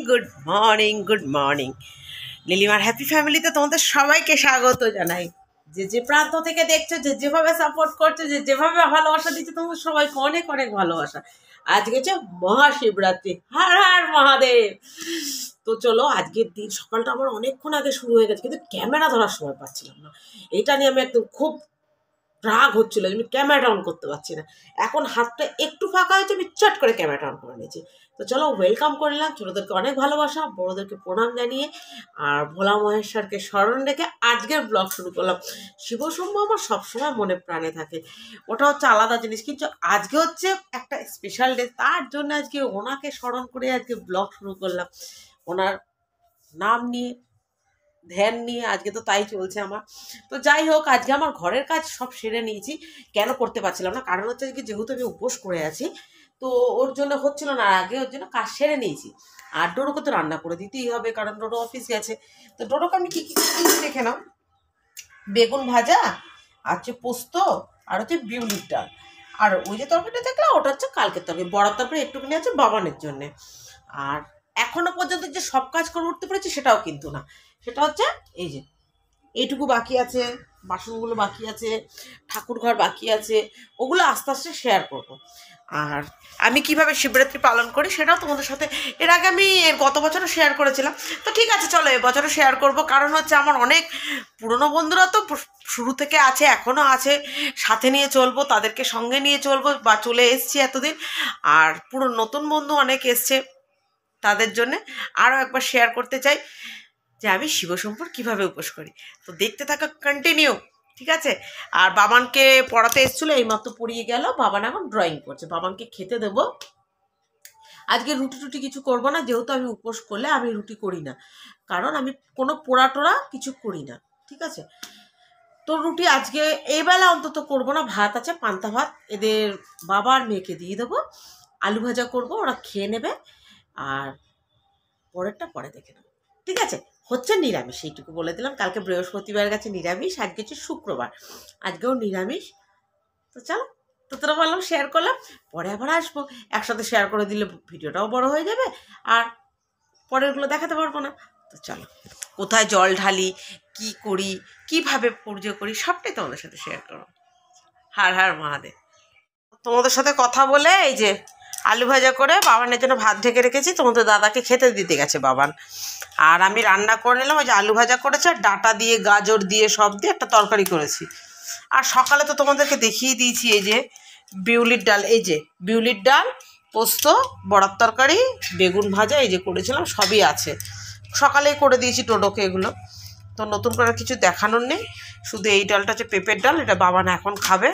Good morning নীলিমার happy ফ্যামিলিতে তোমাদের সবাইকে স্বাগত জানাই। যে প্রান্ত থেকে দেখছো, যেভাবে সাপোর্ট করছো, যেভাবে ভালোবাসা দিচ্ছে, তোমাদের সবাইকে অনেক অনেক ভালোবাসা। আজকে হচ্ছে মহাশিবরাত্রি, হর হর মহাদেব। তো চলো, আজকের দিন সকালটা আমার অনেকক্ষণ আগে শুরু হয়ে গেছে, কিন্তু ক্যামেরা ধরার সময় পাচ্ছিলাম না। এটা নিয়ে আমি একদম খুব রাগ হচ্ছিল, আমি ক্যামেরাটা অন করতে পারছি না। এখন হাতটা একটু ফাঁকা হয়েছে, আমি চট করে ক্যামেরাটা অন করে নিয়েছি। তো চলো, ওয়েলকাম করলাম। ছোটোদেরকে অনেক ভালোবাসা, বড়োদেরকে প্রণাম জানিয়ে আর ভোলা মহেশ্বরকে স্মরণ রেখে আজকের ব্লগ শুরু করলাম। শিবশম্ভ আমার সবসময় মনে প্রাণে থাকে, ওটা হচ্ছে আলাদা জিনিস, কিন্তু আজকে হচ্ছে একটা স্পেশাল ডে, তার জন্য আজকে ওনাকে স্মরণ করে আজকে ব্লগ শুরু করলাম। ওনার নাম নিয়ে, ধ্যান নিয়ে আজকে তো তাই চলছে আমার। তো যাই হোক, আজকে আমার ঘরের কাজ সব সেরে নিয়েছি। কেন করতে পারছিলাম না, কারণ হচ্ছে আজকে যেহেতু আমি উপোস করে আছি, তো ওর জন্য হচ্ছিল না, আগে ওর জন্য কাজ সেরে নিয়েছি। আর ডোডোকে তো রান্না করে দিতেই হবে, কারণ ডোডো অফিস গেছে। তো ডোডোকে আমি কী কী দেখে নাও, বেগুন ভাজা, আর হচ্ছে পোস্ত, আর হচ্ছে বিউলির ডাল, আর ওই যে তরকারিটা দেখলাম ওটা হচ্ছে কালকের তরকারি, বড়ার তরকারি একটুখানি আছে বাবানের জন্যে। আর এখনো পর্যন্ত যে সব কাজ করে উঠতে পেরেছি সেটাও কিন্তু না, সেটা হচ্ছে এই যে এইটুকু বাকি আছে, বাসনগুলো বাকি আছে, ঠাকুর ঘর বাকি আছে, ওগুলো আস্তে আস্তে শেয়ার করব। আর আমি কিভাবে শিবরাত্রি পালন করি সেটাও তোমাদের সাথে এর আগে আমি গত বছরও শেয়ার করেছিলাম। তো ঠিক আছে, চলো এবছরও শেয়ার করব, কারণ হচ্ছে আমার অনেক পুরনো বন্ধুরা তো শুরু থেকে আছে, এখনও আছে, সাথে নিয়ে চলবো, তাদেরকে সঙ্গে নিয়ে চলবো, বা চলে এসছি এতদিন। আর পুরো নতুন বন্ধু অনেক এসছে, তাদের জন্যে আরও একবার শেয়ার করতে চাই যে আমি শিবশম্ভর কীভাবে উপোস করি। তো দেখতে থাকা কন্টিনিউ, ঠিক আছে। আর বাবানকে পড়াতে এসেছিলো, এইমাত্র পড়িয়ে গেল। বাবান এখন ড্রয়িং করছে, বাবানকে খেতে দেবো। আজকে রুটি টুটি কিছু করবো না, যেহেতু আমি উপোস করলে আমি রুটি করি না, কারণ আমি কোনো পোড়া টোড়া কিছু করি না, ঠিক আছে। তো রুটি আজকে এই বেলা অন্তত করবো না, ভাত আছে, পান্তা ভাত, এদের বাবা আর মেয়েকে দিয়ে দেবো। আলু ভাজা করবো, ওরা খেয়ে নেবে, আর পরেরটা পরে দেখে নেবো, ঠিক আছে। হচ্ছে নিরামিষ, এইটুকু বলে দিলাম। কালকে বৃহস্পতিবার গেছে নিরামিষ, আজকে হচ্ছে শুক্রবার, আজকেও নিরামিষ। তো চলো, ততটা বললাম, শেয়ার করলাম, পরে আবার আসবো। একসাথে শেয়ার করে দিলে ভিডিওটাও বড় হয়ে যাবে, আর পরেরগুলো দেখাতে পারবো না। তো চলো, কোথায় জল ঢালি, কি করি, কিভাবে পুজো করি, সবটাই তোমাদের সাথে শেয়ার করবো। হর হর মহাদেব। তোমাদের সাথে কথা বলে এই যে আলু ভাজা করে বাবানের জন্য ভাত ঢেকে রেখেছি, তোমাদের দাদাকে খেতে দিতে গেছে বাবান। আর আমি রান্না করে নিলাম, ওই যে আলু ভাজা করেছে, আর ডাঁটা দিয়ে গাজর দিয়ে সব দিয়ে একটা তরকারি করেছি। আর সকালে তো তোমাদেরকে দেখিয়ে দিয়েছি, এই যে বিউলির ডাল, এই যে বিউলির ডাল, পোস্ত, বড়ার তরকারি, বেগুন ভাজা, এই যে করেছিলাম, সবই আছে। সকালেই করে দিয়েছি টোটোকে এগুলো, তো নতুন করে কিছু দেখানোর নেই। শুধু এই ডালটা হচ্ছে পেঁপের ডাল, এটা বাবান এখন খাবে।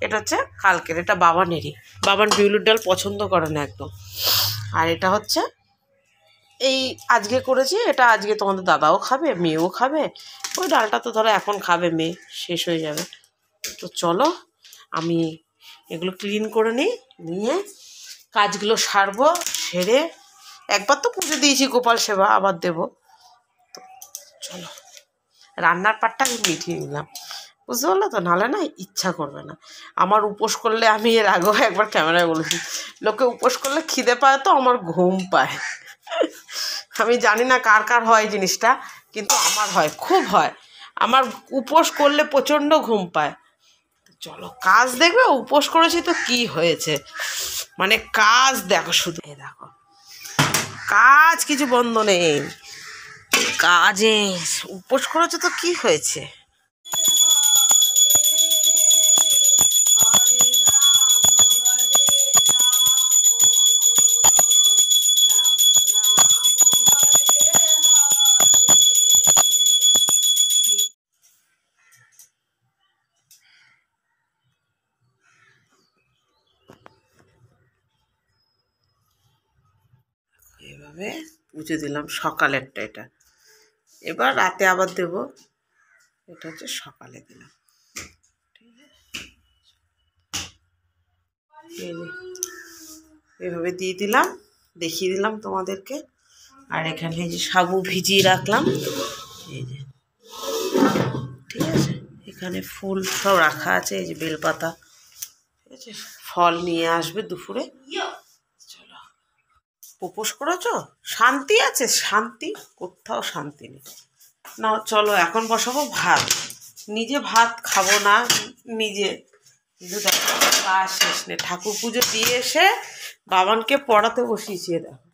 এটা হচ্ছে কালকের, এটা বাবানেরই, বাবান বিউলির ডাল পছন্দ করে না একদম। আর এটা হচ্ছে এই আজকে করেছি, এটা আজকে তোমাদের দাদাও খাবে, মেয়েও খাবে। ওই ডালটা তো ধরো এখন খাবে মেয়ে, শেষ হয়ে যাবে। তো চলো, আমি এগুলো ক্লিন করে নিয়ে কাজগুলো সারবো। সেরে একবার তো পুজো দিয়েছি, গোপাল সেবা আবার দেবো। তো চলো, রান্নার পাটটা আমি মিটিয়ে নিলাম, বুঝতে পারলো তো, নাহলে না ইচ্ছা করবে না। আমার উপোস করলে, আমি এর আগেও একবার ক্যামেরায় বলেছি, লোকে উপোস করলে খিদে পায়, তো আমার ঘুম পায়। আমি জানি না কার কার হয় জিনিসটা, কিন্তু আমার হয়, খুব হয়। আমার উপোস করলে প্রচণ্ড ঘুম পায়। চলো, কাজ দেখবে, উপোস করেছি তো কি হয়েছে, মানে কাজ দেখো, শুধু এই দেখো, কাজ কিছু বন্ধ নেই, কাজে উপোস করেছে তো কি হয়েছে। এভাবে পুজো দিলাম, সকালেরটা এটা, এবার রাতে আবার দেব। এটা হচ্ছে সকালে দিলাম, এভাবে দিয়ে দিলাম, দেখিয়ে দিলাম তোমাদেরকে। আর এখানে এই যে সাবু ভিজিয়ে রাখলাম, এই যে, ঠিক আছে। এখানে ফুল সব রাখা আছে, এই যে বেলপাতা, ঠিক আছে। ফল নিয়ে আসবে দুপুরে। চলো, উপোস করেছো? শান্তি আছে? শান্তি কোথাও শান্তি নেই। না চলো এখন বসাবো ভাত। নিজে ভাত খাবো না, নিজে কিন্তু দেখো কাজ শেষ নেই। ঠাকুর পুজো দিয়ে এসে বাবানকে পড়াতে বসিয়েছি। দেখো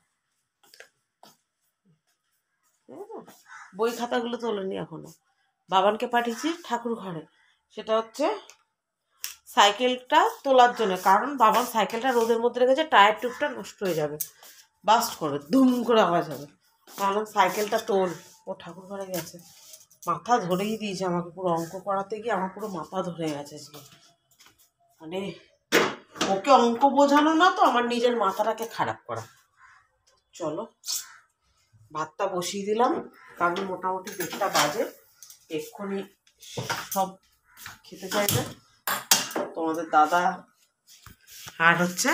বই খাতাগুলো তোলেনি এখনো। বাবানকে পাঠিয়েছি ঠাকুর ঘরে, সেটা হচ্ছে সাইকেলটা তোলার জন্য। কারণ বাবান সাইকেলটা রোদের মধ্যে রেখেছে, টায়ার টুপটা নষ্ট হয়ে যাবে, বাস্ট করবে, ধুম করে আওয়াজ হবে। কারণ সাইকেলটা তোল। ও ঠাকুর ঘরে গেছে, মাথা ধরেই দিয়েছে আমাকে। পুরো অঙ্ক করাতে গিয়ে আমার পুরো মাথা ধরে গেছে আজকে। মানে ওকে অঙ্ক বোঝানো না তো আমার নিজের মাথাটাকে খারাপ করা। চলো ভাতটা বসিয়ে দিলাম, কারণ মোটামুটি 1:30 বাজে। এক্ষুনি সব খেতে চাইবে, তোমাদের দাদা আর হচ্ছে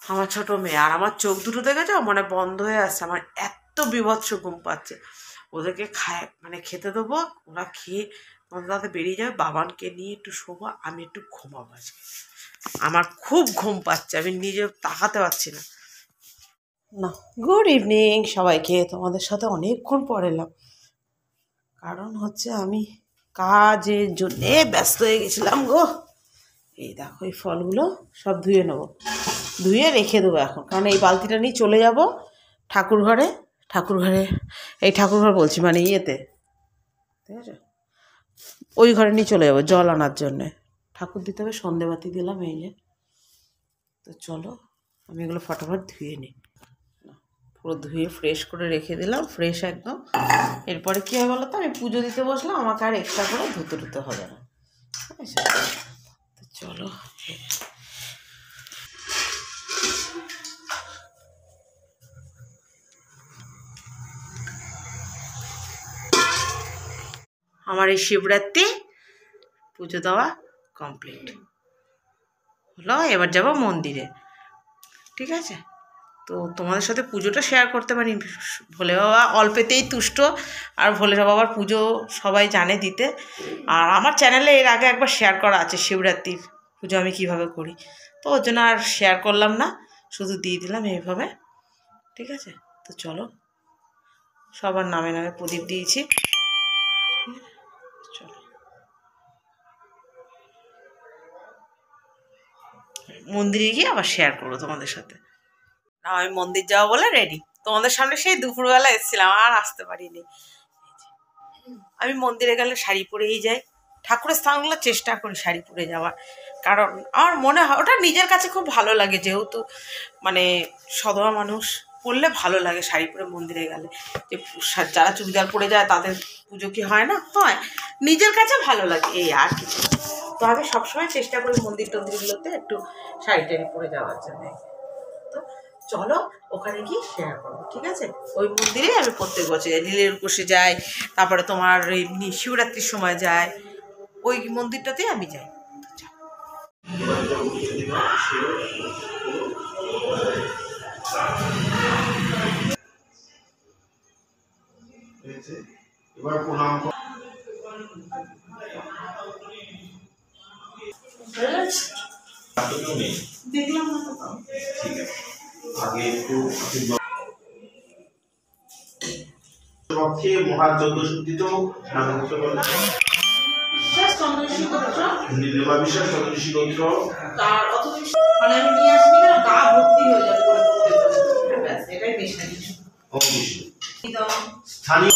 আমার ছোট মেয়ে। আর আমার চোখ দুটো দেখেছো মানে বন্ধ হয়ে আসছে, আমার এত বিভৎস ঘুম পাচ্ছে। ওদেরকে খেতে দেবো, ওরা খেয়ে তোমাদের দাদা বেরিয়ে যাবে, বাবানকে নিয়ে একটু শোবো, আমি একটু ঘুমাবো আজকে। আমার খুব ঘুম পাচ্ছে, আমি নিজে তাকাতে পারছি না। না, গুড ইভিনিং সবাইকে। তোমাদের সাথে অনেকক্ষণ পর এলাম, কারণ হচ্ছে আমি কাজের জন্যে ব্যস্ত হয়ে গেছিলাম গো। এই দেখো এই ফলগুলো সব ধুয়ে নেবো, ধুয়ে রেখে দেবো এখন, কারণ এই বালতিটা নিয়ে চলে যাব ঠাকুর ঘরে। এই ঠাকুর ঘর বলছি মানে ইয়েতে, ঠিক আছে, ওই ঘরে নিয়ে চলে যাবো জল আনার জন্যে। ঠাকুর দিতে হবে, সন্ধেবাতি দিলাম এই যে। তো চলো আমি এগুলো ফটাফট ধুয়ে নিই। পুরো ধুয়ে ফ্রেশ করে রেখে দিলাম, ফ্রেশ একদম। এরপরে কী হয় বলো তো, আমি পুজো দিতে বসলাম, আমাকে আর এক্সট্রা করে ধুতে হবে না। ঠিক আছে, তো চলো। আমার এই শিবরাত্রি পুজো দেওয়া কমপ্লিট হলো, এবার যাব মন্দিরে। ঠিক আছে, তো তোমাদের সাথে পুজোটা শেয়ার করতে পারি। ভোলে বাবা অল্পেতেই তুষ্ট, আর ভোলে বাবার পুজো সবাই জানে দিতে। আর আমার চ্যানেলে এর আগে একবার শেয়ার করা আছে শিবরাত্রির পুজো আমি কিভাবে করি, তো ওর জন্য আর শেয়ার করলাম না, শুধু দিয়ে দিলাম এইভাবে। ঠিক আছে, তো চলো সবার নামে নামে প্রদীপ দিয়েছি। চলো মন্দিরে গিয়ে আবার শেয়ার করবো তোমাদের সাথে। আমি মন্দির যাবো বলে রেডি, তোমাদের সামনে সেই দুপুরবেলা এসেছিলাম, আর আসতে পারিনি। আমি মন্দিরে গেলে শাড়ি পরেই যাই, ঠাকুরের স্থানগুলো চেষ্টা করি শাড়ি পরে যাওয়ার। কারণ আমার মনে হয় ওটা নিজের কাছে খুব ভালো লাগে, যেহেতু মানে সধবা মানুষ পরলে ভালো লাগে শাড়ি পরে মন্দিরে গেলে। যে যারা চুড়িদার পরে যায় তাদের পুজো কি হয় না, হয়, নিজের কাছে ভালো লাগে, এই আর কিছু। তো আমি সবসময় চেষ্টা করি মন্দির টন্দিরগুলোতে একটু শাড়ি টাড়ি পরে যাওয়ার জন্য। তো চলো ওখানে গিয়ে শেয়ার করবো। ঠিক আছে, ওই মন্দিরে আমি প্রত্যেক বছর যাই, নীলের উপসে যাই, তারপরে তোমার এমনি শিবরাত্রির সময় যাই, ওই মন্দিরটাতেই আমি যাই। এবার প্রণাম দেখলাম না তো, ঠিক আছে, আগে একটু পক্ষে মহাযজ্ঞসূচিত বিশ্বাস চন্দ্রশী গোত্র তার অত মানে আমি নিয়ে আসবি না, গা ভর্তি হয়ে যাবে পরে পড়তে, এটাই বেশি স্থানীয়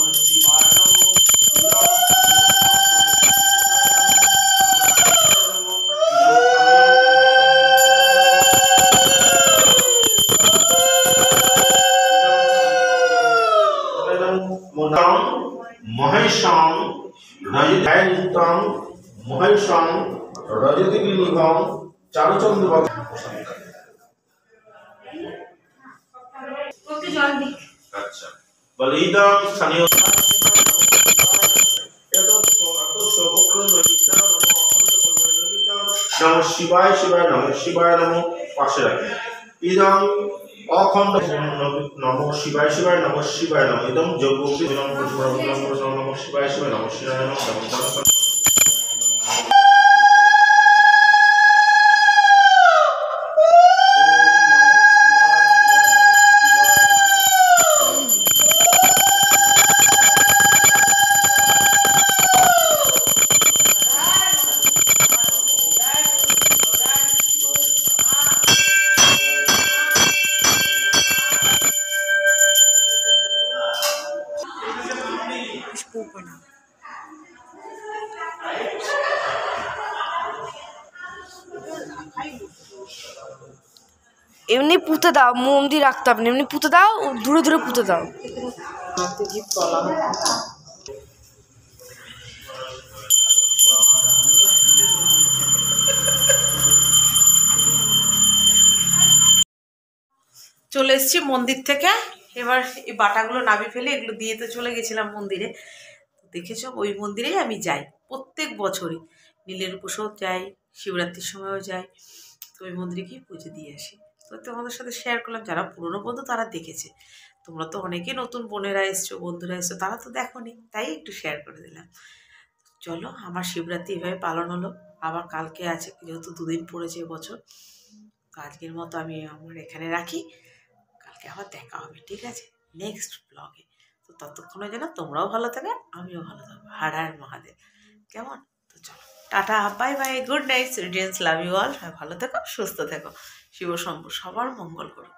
মহেশং রজতং মহেশং রজতগিরিভং চারুচন্দ্র। আচ্ছা, বলে ইদং স্থানীয় নম শিবায় শিবায় নম শিবায় নম পাশে রাখে। ইদং অখণ্ড নম শিবায় শিবায় নম শিবায় নম ইদম যোগ নম শিবায় শিবায় নম শিবায় নম। এমনি পুঁতে দাও, মোম দিয়ে রাখতে হবে না, এমনি পুঁতে দাও, দূরে দূরে পুঁতে দাও। চলে এসেছি মন্দির থেকে, এবার এই বাটাগুলো নামিয়ে ফেলে এগুলো দিয়ে তো চলে গেছিলাম মন্দিরে। দেখেছো ওই মন্দিরেই আমি যাই প্রত্যেক বছরই, নীলের উপোসও যাই, শিবরাত্রির সময়ও যাই, তো ওই মন্দিরে গিয়ে পুজো দিয়ে আসি। তো তোমাদের সাথে শেয়ার করলাম, যারা পুরনো বন্ধু তারা দেখেছে, তোমরা তো অনেকেই নতুন বোনেরা এসছো, বন্ধুরা এসছো, তারা তো দেখোনি, তাই একটু শেয়ার করে দিলাম। চলো, আমার শিবরাত্রি এভাবে পালন হলো। আবার কালকে আছে, যেহেতু দুদিন পড়েছে এবছর, তো আজকের মতো আমি আমার এখানে রাখি, কালকে আবার দেখা হবে, ঠিক আছে, নেক্সট ব্লগে। তো ততক্ষণে যেন তোমরাও ভালো থাকবে, আমিও ভালো থাকবো। হার হার মহাদেব, কেমন? তো চলো, tata, bye bye, good night, সুইডিয়ান্স, লাভ ইউ অল। ভালো থেকো, সুস্থ থেকো, শিব শম্ভু সবার মঙ্গল করো।